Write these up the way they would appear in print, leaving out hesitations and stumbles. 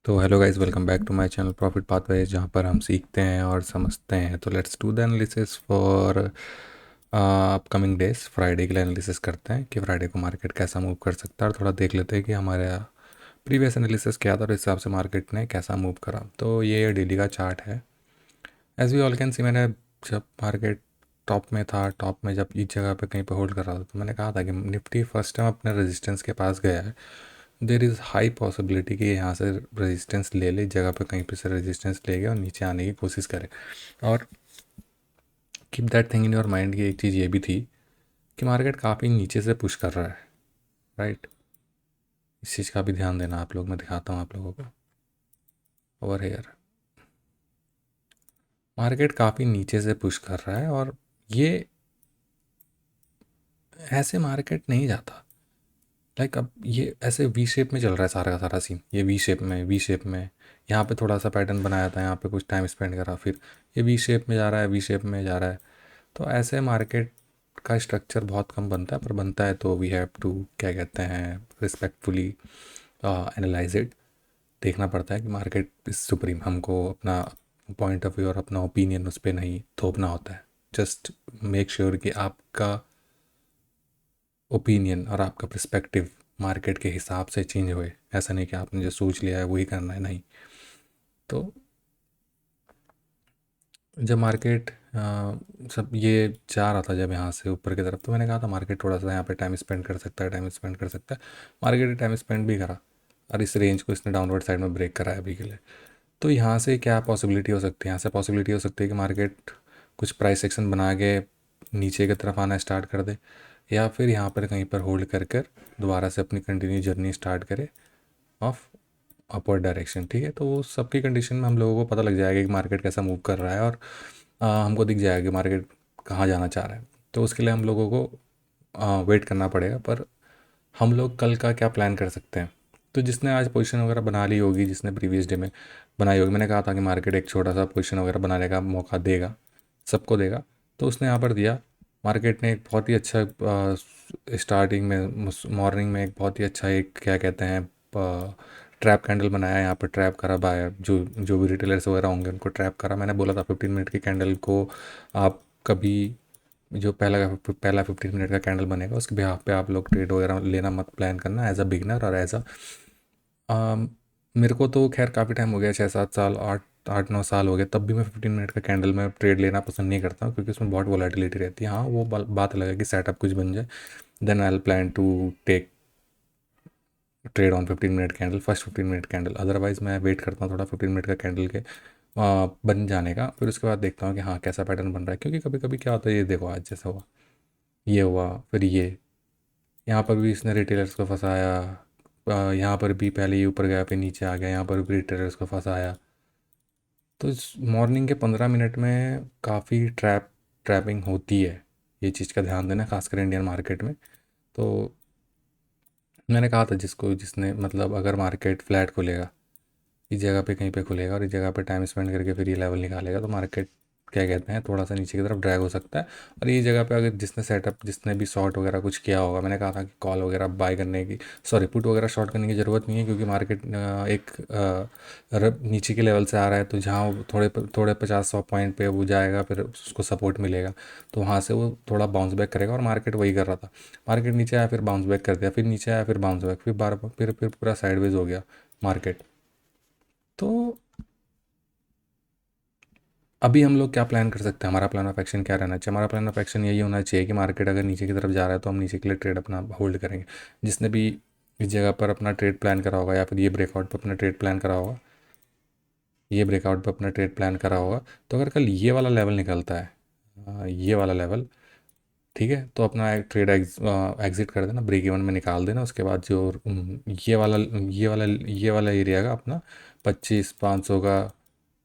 तो hello guys, welcome back to my channel profit pathway, जहाँ पर हम सीखते हैं और समझते हैं। तो let's do the analysis for upcoming days. Friday के लिए एनालिसिस करते हैं कि फ्राइडे को मार्केट कैसा मूव कर सकता है, और थोड़ा देख लेते हैं कि हमारा प्रीवियस एनालिसिस क्या था और इस हिसाब से मार्केट ने कैसा मूव करा। तो ये डेली का चार्ट है। As we all can see, मैंने जब मार्केट टॉप में था, टॉप में जब इस जगह पे कहीं पे होल्ड कर रहा था, तो मैंने कहा था कि निफ्टी फर्स्ट टाइम अपने रेजिस्टेंस के पास गया है। देर इज़ हाई पॉसिबिलिटी कि यहाँ से रेजिस्टेंस ले ले, इस जगह पे कहीं पे से रेजिस्टेंस ले गया और नीचे आने की कोशिश करे। और keep that thing in your mind की एक चीज़ ये भी थी कि मार्केट काफ़ी नीचे से पुश कर रहा है, राइट। इस चीज़ का भी ध्यान देना आप लोग। मैं दिखाता हूँ आप लोगों को ओवर हेयर। मार्केट काफ़ी नीचे से पुश कर रहा है और ये ऐसे मार्केट नहीं जाता। अब ये ऐसे वी शेप में चल रहा है सारा का सारा सीन। ये वी शेप में यहाँ पे थोड़ा सा पैटर्न बनाया था, यहाँ पे कुछ टाइम स्पेंड करा, फिर ये वी शेप में जा रहा है, वी शेप में जा रहा है। तो ऐसे मार्केट का स्ट्रक्चर बहुत कम बनता है, पर बनता है तो वी हैव टू, क्या कहते हैं, रिस्पेक्टफुली एनालाइज इट। देखना पड़ता है कि मार्केट इज सुप्रीम। हमको अपना पॉइंट ऑफ व्यू और अपना ओपिनियन उस पर नहीं थोपना होता है। जस्ट मेक श्योर कि आपका ओपिनियन और आपका पर्सपेक्टिव मार्केट के हिसाब से चेंज हुए। ऐसा नहीं कि आपने जो सोच लिया है वही करना है, नहीं। तो जब मार्केट सब ये जा रहा था जब यहाँ से ऊपर की तरफ, तो मैंने कहा था मार्केट थोड़ा सा यहाँ पे टाइम स्पेंड कर सकता है, टाइम स्पेंड कर सकता है। मार्केट टाइम स्पेंड भी करा और इस रेंज को इसने डाउनवर्ड साइड में ब्रेक करा है अभी के लिए। तो यहाँ से क्या पॉसिबिलिटी हो सकती है? यहाँ से पॉसिबिलिटी हो सकती है कि मार्केट कुछ प्राइस सेक्शन बना के नीचे की तरफ आना स्टार्ट कर दे, या फिर यहाँ पर कहीं पर होल्ड कर कर दोबारा से अपनी कंटिन्यू जर्नी स्टार्ट करे ऑफ अपवर्ड डायरेक्शन। ठीक है, तो वो सबकी कंडीशन में हम लोगों को पता लग जाएगा कि मार्केट कैसा मूव कर रहा है, और हमको दिख जाएगा कि मार्केट कहाँ जाना चाह रहा है। तो उसके लिए हम लोगों को वेट करना पड़ेगा। पर हम लोग कल का क्या प्लान कर सकते हैं? तो जिसने आज पोजीशन वगैरह बना ली होगी, जिसने प्रीवियस डे में बनाई होगी, मैंने कहा था कि मार्केट एक छोटा सा पोजीशन वगैरह बनाने का मौका देगा, सबको देगा। तो उसने यहाँ पर दिया। मार्केट ने एक बहुत ही अच्छा स्टार्टिंग में, मॉर्निंग में एक बहुत ही अच्छा, एक क्या कहते हैं, ट्रैप कैंडल बनाया। यहाँ पर ट्रैप करा बाय जो जो भी रिटेलर्स वगैरह होंगे उनको ट्रैप करा। मैंने बोला था 15 मिनट की कैंडल को आप कभी, जो पहला 15 मिनट का कैंडल बनेगा उसके बिहाफ पे आप लोग ट्रेड वगैरह लेना मत प्लान करना एज अ बिगनर और एज अ, मेरे को तो खैर काफ़ी टाइम हो गया, 6-7 साल, 8-9 साल हो गए, तब भी मैं 15 मिनट का कैंडल में ट्रेड लेना पसंद नहीं करता हूँ, क्योंकि उसमें बहुत वॉलेटिलिटी रहती है। हाँ, वो बात अलग है कि सेटअप कुछ बन जाए, then I will plan to take trade on 15 minute candle, first 15 minute candle. Otherwise मैं वेट करता हूँ थोड़ा 15 मिनट का कैंडल के बन जाने का, फिर उसके बाद देखता हूँ कि हाँ कैसा पैटर्न बन रहा है। क्योंकि कभी कभी क्या होता है, ये देखो आज जैसा हुआ, ये हुआ, फिर ये, यहाँ पर भी इसने रिटेलर्स को फंसाया। यहाँ पर भी पहले ये ऊपर गया फिर नीचे आ गया, यहाँ पर भी रिटेलर्स को फंसाया। तो इस मॉर्निंग के 15 मिनट में काफ़ी ट्रैपिंग होती है। ये चीज़ का ध्यान देना, खासकर इंडियन मार्केट में। तो मैंने कहा था जिसने मतलब, अगर मार्केट फ्लैट खुलेगा, इस जगह पे कहीं पे खुलेगा और इस जगह पे टाइम स्पेंड करके फिर ये लेवल निकालेगा, तो मार्केट, क्या कहते हैं, थोड़ा सा नीचे की तरफ ड्रैग हो सकता है। और ये जगह पे अगर जिसने भी शॉर्ट वगैरह कुछ किया होगा, मैंने कहा था कि कॉल वगैरह बाय करने की, सॉरी, पुट वगैरह शॉर्ट करने की ज़रूरत नहीं है, क्योंकि मार्केट एक नीचे के लेवल से आ रहा है। तो जहाँ वो थोड़े थोड़े 50-100 पॉइंट पे वो जाएगा, फिर उसको सपोर्ट मिलेगा, तो वहाँ से वो थोड़ा बाउंस बैक करेगा। और मार्केट वही कर रहा था। मार्केट नीचे आया, फिर बाउंस बैक कर दिया, फिर नीचे आया, फिर बाउंस बैक, फिर बार फिर पूरा साइडवेज हो गया मार्केट। तो अभी हम लोग क्या प्लान कर सकते हैं? हमारा प्लान ऑफ एक्शन क्या रहना चाहिए? हमारा प्लान ऑफ एक्शन यही होना चाहिए कि मार्केट अगर नीचे की तरफ जा रहा है तो हम नीचे के लिए ट्रेड अपना होल्ड करेंगे। जिसने भी इस जगह पर अपना ट्रेड प्लान करा होगा, या फिर ये ब्रेकआउट पर अपना ट्रेड प्लान करा होगा, ये ब्रेकआउट पर अपना ट्रेड प्लान करा होगा, तो अगर कल ये वाला लेवल निकलता है, ये वाला लेवल, ठीक है, तो अपना एक ट्रेड एग्जिट कर देना, ब्रेक इवन में निकाल देना। उसके बाद जो ये वाला एरिया का अपना 25-500 का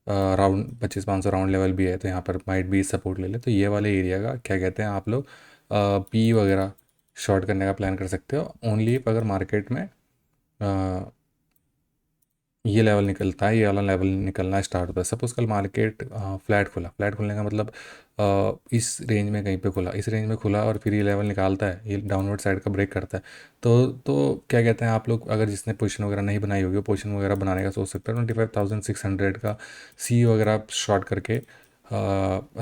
राउंड, 25-500 राउंड लेवल भी है, तो यहाँ पर माइट भी सपोर्ट ले ले। तो ये वाले एरिया का, क्या कहते हैं, आप लोग पी वगैरह शॉर्ट करने का प्लान कर सकते हो, ओनली अगर मार्केट में ये लेवल निकलता है, ये वाला लेवल निकलना स्टार्ट होता है। सपोज़ कल मार्केट फ्लैट खुला, फ्लैट खुलने का मतलब इस रेंज में कहीं पे खुला, इस रेंज में खुला और फिर ये लेवल निकालता है, ये डाउनवर्ड साइड का ब्रेक करता है। तो क्या कहते हैं, आप लोग अगर जिसने पोजीशन वगैरह नहीं बनाई होगी, पोजीशन वगैरह बनाने का सोच सकते हैं, 25,600 का सी वगैरह शॉर्ट करके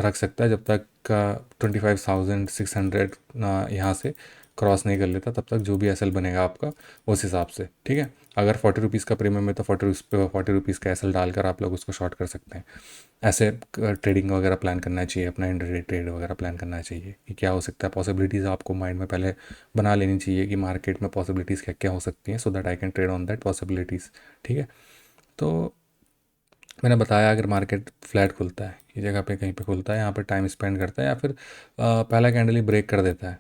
रख सकता है, जब तक का 25,600 यहाँ से क्रॉस नहीं कर लेता, तब तक जो भी एसएल बनेगा आपका उस हिसाब से, ठीक है। अगर 40 रुपीज़ का प्रीमियम है तो 40 रुपीज़ का एसएल डालकर आप लोग उसको शॉर्ट कर सकते हैं। ऐसे ट्रेडिंग वगैरह प्लान करना चाहिए, अपना इंटरडे ट्रेड वगैरह प्लान करना चाहिए कि क्या हो सकता है, पॉसिबिलिटीज़ आपको माइंड में पहले बना लेनी चाहिए कि मार्केट में पॉसिबिलिटीज़ क्या क्या हो सकती हैं, सो that I can trade on that possibilities, ठीक है। तो मैंने बताया अगर मार्केट फ्लैट खुलता है, ये जगह पे कहीं पे खुलता है, यहाँ पे टाइम स्पेंड करता है या फिर पहला कैंडल ही ब्रेक कर देता है,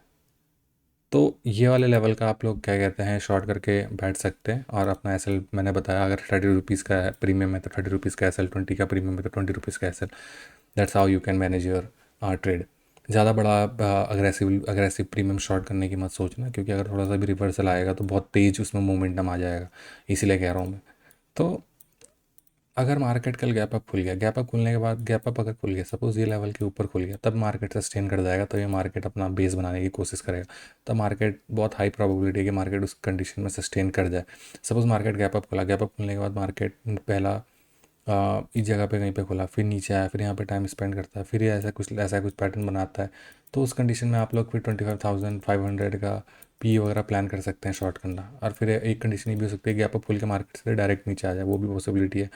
तो ये वाले लेवल का आप लोग क्या कहते हैं शॉर्ट करके बैठ सकते हैं। और अपना एसएल मैंने बताया, अगर 30 रुपीज़ का प्रीमियम है तो 30 रुपीज़ का एसएल, 20 का प्रीमियम है तो 20 रुपीज़ का SL. That's how you can manage your trade. ज़्यादा बड़ा अग्रेसिव अग्रेसिव प्रीमियम शॉर्ट करने की मत सोचना, क्योंकि अगर थोड़ा सा भी रिवर्सल आएगा तो बहुत तेज़ उसमें मोमेंटम आ जाएगा, इसीलिए कह रहा हूँ मैं। तो अगर मार्केट कल गैप अप खुल गया, गैप अप खुलने के बाद गैप अप अगर खुल गया, सपोज ये लेवल के ऊपर खुल गया, तब मार्केट सस्टेन कर जाएगा, तो ये मार्केट अपना बेस बनाने की कोशिश करेगा, तब मार्केट बहुत हाई प्रोबेबिलिटी है कि मार्केट उस कंडीशन में सस्टेन कर जाए। सपोज मार्केट गैप अप खुला, गैप अप खुलने के बाद मार्केट पहला इस जगह पे कहीं पे खुला, फिर नीचे आया, फिर यहाँ पे टाइम स्पेंड करता है, फिर ये ऐसा कुछ पैटर्न बनाता है, तो उस कंडीशन में आप लोग फिर 25,500 का पी वगैरह प्लान कर सकते हैं शॉर्ट करना। और फिर एक कंडीशन ये भी हो सकती है गैप अप खुल के मार्केट से डायरेक्ट नीचे आ जाए, वो भी पॉसिबिलिटी है।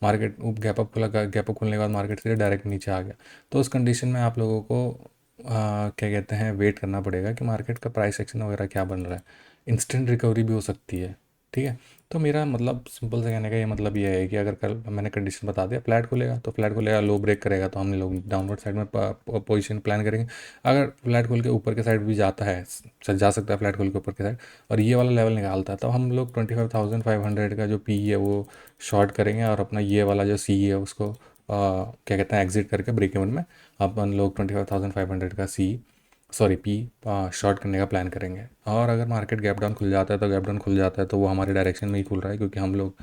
मार्केट गैप अप खुला, गैप अप खुलने के बाद मार्केट से डायरेक्ट नीचे आ गया, तो उस कंडीशन में आप लोगों को क्या कहते हैं वेट करना पड़ेगा कि मार्केट का प्राइस एक्शन वगैरह क्या बन रहा है। इंस्टेंट रिकवरी भी हो सकती है, ठीक है। तो मेरा मतलब सिंपल से कहने का ये मतलब ये है कि अगर कल मैंने कंडीशन बता दिया, फ्लैट खुलेगा तो फ्लैट खुलेगा, लो ब्रेक करेगा तो हम लोग डाउनवर्ड साइड में पोजीशन प्लान करेंगे। अगर फ्लैट खुल के ऊपर के साइड भी जाता है, जा सकता है फ्लैट खुल के ऊपर के साइड, और ये वाला लेवल निकालता है, तब हम लोग 25,500 का जो पी है वो शॉर्ट करेंगे, और अपना ये वाला जो सी है उसको क्या कहते हैं एग्जिट करके ब्रेक इवन में अपन लोग 25,500 का सी सॉरी पी शॉर्ट करने का प्लान करेंगे। और अगर मार्केट गैप डाउन खुल जाता है तो गैप डाउन खुल जाता है, तो वो हमारे डायरेक्शन में ही खुल रहा है, क्योंकि हम लोग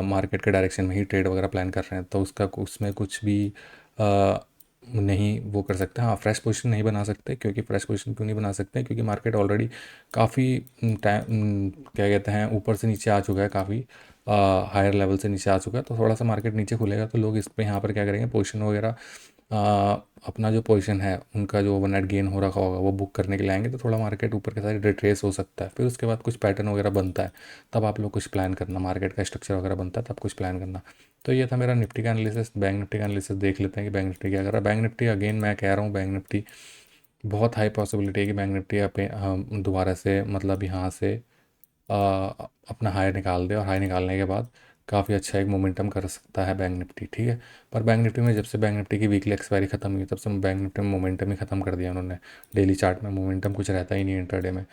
मार्केट के डायरेक्शन में ही ट्रेड वगैरह प्लान कर रहे हैं, तो उसका उसमें कुछ भी आ, नहीं वो कर सकते। हाँ, फ्रेश पोजीशन नहीं बना सकते, क्योंकि फ्रेश पोजीशन क्यों नहीं बना सकते, क्योंकि मार्केट ऑलरेडी काफ़ी टाइम क्या कहते हैं ऊपर से नीचे आ चुका है, काफ़ी हायर लेवल से नीचे आ चुका है, तो थोड़ा सा मार्केट नीचे खुलेगा तो लोग इस पे यहाँ पर क्या करेंगे, पोजीशन वगैरह अपना जो पोजीशन है उनका जो ओवरनाइट गेन हो रखा होगा वो बुक करने के लिए आएंगे, तो थोड़ा मार्केट ऊपर के साइड रिट्रेस हो सकता है। फिर उसके बाद कुछ पैटर्न वगैरह बनता है, तब आप लोग कुछ प्लान करना, मार्केट का स्ट्रक्चर वगैरह बनता है तब कुछ प्लान करना। तो ये था मेरा निफ्टी का एनालिसिस। बैंक निफ्टी का एनालिसिस देख लेते हैं कि बैंक निफ्टी क्या कर रहा है। बैंक निफ्टी अगेन मैं कह रहा हूँ, बैंक निफ्टी बहुत हाई पॉसिबिलिटी है कि बैंक निफ्टी दोबारा से मतलब यहाँ से अपना हाई निकाल दे, और हाई निकालने के बाद काफ़ी अच्छा एक मोमेंटम कर सकता है बैंक निफ्टी, ठीक है। पर बैंक निफ्टी में जब से बैंक निफ्टी की वीकली एक्सपायरी खत्म हुई, तब से बैंक निफ्टी में मोमेंटम ही ख़त्म कर दिया उन्होंने। डेली चार्ट में मोमेंटम कुछ रहता ही नहीं इंटरडे में।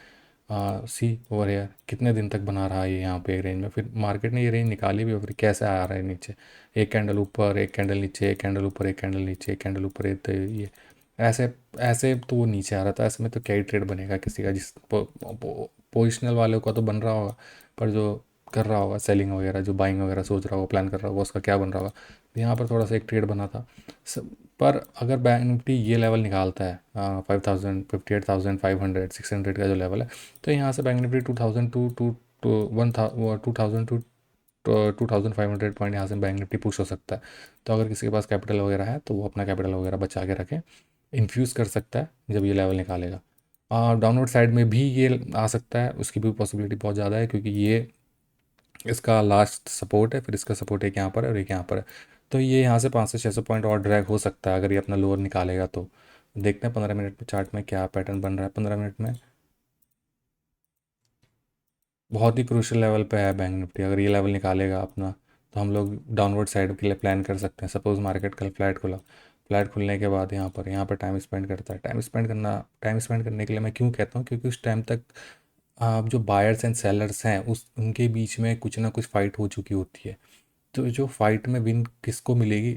सी ओवर यार कितने दिन तक बना रहा है ये यहाँ पे एक रेंज में, फिर मार्केट ने ये रेंज निकाली भी और फिर कैसे आ रहा है नीचे, एक कैंडल ऊपर, एक कैंडल नीचे, एक कैंडल ऊपर, एक कैंडल नीचे, एक कैंडल ऊपर, तो ये ऐसे ऐसे तो वो नीचे आ रहा था। ऐसे में तो क्या ही ट्रेड बनेगा किसी का, जिस पोजिशनल वाले का तो बन रहा होगा, पर जो कर रहा होगा सेलिंग वगैरह, जो बाइंग वगैरह सोच रहा होगा, प्लान कर रहा होगा, उसका क्या बन रहा होगा। तो यहाँ पर थोड़ा सा एक ट्रेड बना था। पर अगर बैंक निफ्टी ये लेवल निकालता है 5,000 58,500 600 का जो लेवल है, तो यहाँ से bank Nifty 2,000 to 2,000 to 2,500 point यहाँ से बैंक निफ्टी पुश हो सकता है। तो अगर किसी के पास कैपिटल वगैरह है तो वो अपना कैपिटल वगैरह बचा के रखें, इन्फ्यूज़ कर सकता है जब ये लेवल निकालेगा। डाउनवर्ड साइड में भी ये आ सकता है, उसकी भी पॉसिबिलिटी बहुत ज़्यादा है, क्योंकि ये इसका लास्ट सपोर्ट है, फिर इसका सपोर्ट एक यहाँ पर है और एक यहाँ पर है। तो ये यहाँ से 500 से 600 पॉइंट और ड्रैग हो सकता है अगर ये अपना लोअर निकालेगा। तो देखते हैं 15 मिनट में चार्ट में क्या पैटर्न बन रहा है। 15 मिनट में बहुत ही क्रूशियल लेवल पे है बैंक निफ्टी, अगर ये लेवल निकालेगा अपना तो हम लोग डाउनवर्ड साइड के लिए प्लान कर सकते हैं। सपोज़ मार्केट कल फ्लैट खुला, फ्लैट खुलने के बाद यहाँ पर टाइम स्पेंड करता है। टाइम स्पेंड करने के लिए मैं क्यों कहता हूँ, क्योंकि उस टाइम तक जो बायर्स एंड सेलर्स हैं उस उनके बीच में कुछ ना कुछ फ़ाइट हो चुकी होती है। तो जो फाइट में विन किसको मिलेगी,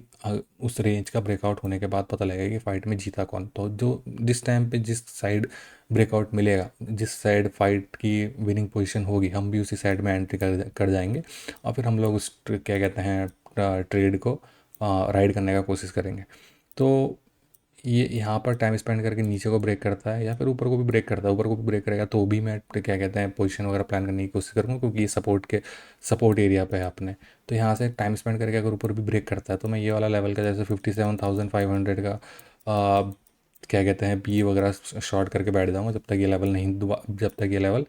उस रेंज का ब्रेकआउट होने के बाद पता लगेगा कि फाइट में जीता कौन। तो जो जिस टाइम पे जिस साइड ब्रेकआउट मिलेगा, जिस साइड फाइट की विनिंग पोजीशन होगी, हम भी उसी साइड में एंट्री कर जाएंगे और फिर हम लोग उस क्या कहते हैं ट्रेड को राइड करने का कोशिश करेंगे। तो ये यहाँ पर टाइम स्पेंड करके नीचे को ब्रेक करता है या फिर ऊपर को भी ब्रेक करता है, ऊपर को भी ब्रेक करेगा तो भी मैं क्या कहते हैं पोजीशन वगैरह प्लान करने की कोशिश करूँगा, क्योंकि ये सपोर्ट एरिया पे है अपने। तो यहाँ से टाइम स्पेंड करके अगर ऊपर भी ब्रेक करता है तो मैं ये वाला लेवल का जैसे 57,500 का क्या कहते हैं पी वगैरह शॉर्ट करके बैठ जाऊँगा, जब तक ये लेवल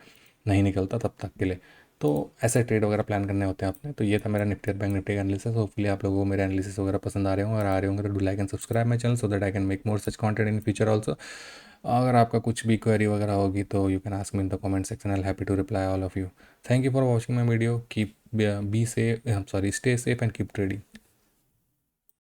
नहीं निकलता तब तक के लिए। तो ऐसे ट्रेड वगैरह प्लान करने होते हैं अपने। तो ये था मेरा निफ्टी और बैंक निफ्टी का एनालिसिस। होपफुली आप लोगों को मेरे एनालिसिस वगैरह पसंद आ रहे होंगे, अगर आ रहे होंगे तो do like and subscribe my channel so that I can make more such content in future also. अगर आपका कुछ भी क्वेरी वगैरह होगी तो you can ask me in the comment section, I am happy to reply all of you. Thank you for watching my video, keep be safe, sorry, stay safe and keep trading.